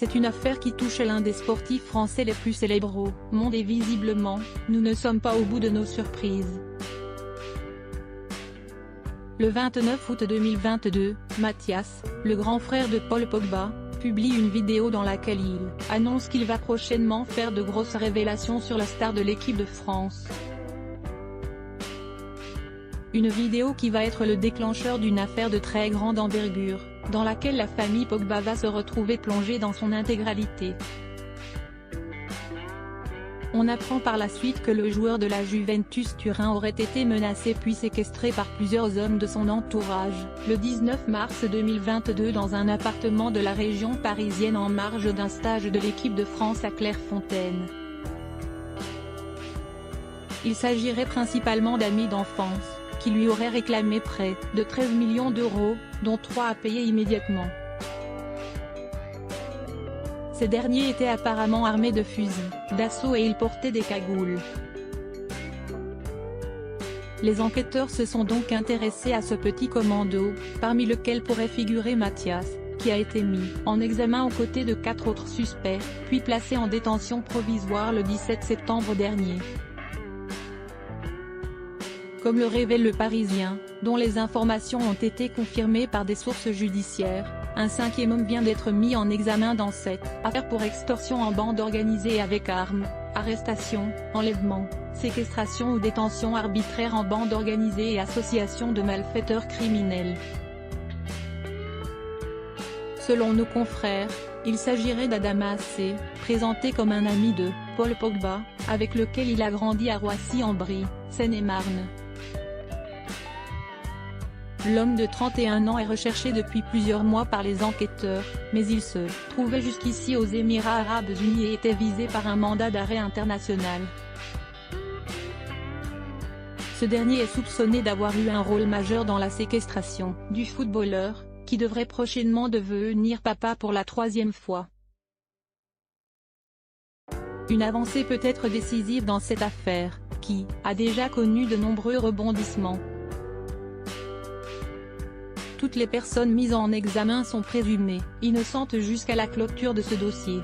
C'est une affaire qui touche l'un des sportifs français les plus célèbres au monde et visiblement, nous ne sommes pas au bout de nos surprises. Le 29 août 2022, Mathias, le grand frère de Paul Pogba, publie une vidéo dans laquelle il annonce qu'il va prochainement faire de grosses révélations sur la star de l'équipe de France. Une vidéo qui va être le déclencheur d'une affaire de très grande envergure, dans laquelle la famille Pogba va se retrouver plongée dans son intégralité. On apprend par la suite que le joueur de la Juventus Turin aurait été menacé puis séquestré par plusieurs hommes de son entourage, le 19 mars 2022 dans un appartement de la région parisienne en marge d'un stage de l'équipe de France à Clairefontaine. Il s'agirait principalement d'amis d'enfance, qui lui auraient réclamé près de 13 millions d'euros, dont 3 à payer immédiatement. Ces derniers étaient apparemment armés de fusils d'assaut et ils portaient des cagoules. Les enquêteurs se sont donc intéressés à ce petit commando, parmi lequel pourrait figurer Mathias, qui a été mis en examen aux côtés de 4 autres suspects, puis placé en détention provisoire le 17 septembre dernier. Comme le révèle Le Parisien, dont les informations ont été confirmées par des sources judiciaires, un 5e homme vient d'être mis en examen dans cette affaire pour extorsion en bande organisée avec armes, arrestation, enlèvement, séquestration ou détention arbitraire en bande organisée et association de malfaiteurs criminels. Selon nos confrères, il s'agirait d'Adama C, présenté comme un ami de Paul Pogba, avec lequel il a grandi à Roissy-en-Brie, Seine-et-Marne. L'homme de 31 ans est recherché depuis plusieurs mois par les enquêteurs, mais il se trouvait jusqu'ici aux Émirats Arabes Unis et était visé par un mandat d'arrêt international. Ce dernier est soupçonné d'avoir eu un rôle majeur dans la séquestration du footballeur, qui devrait prochainement devenir papa pour la 3e fois. Une avancée peut être décisive dans cette affaire, qui a déjà connu de nombreux rebondissements. Toutes les personnes mises en examen sont présumées innocentes jusqu'à la clôture de ce dossier.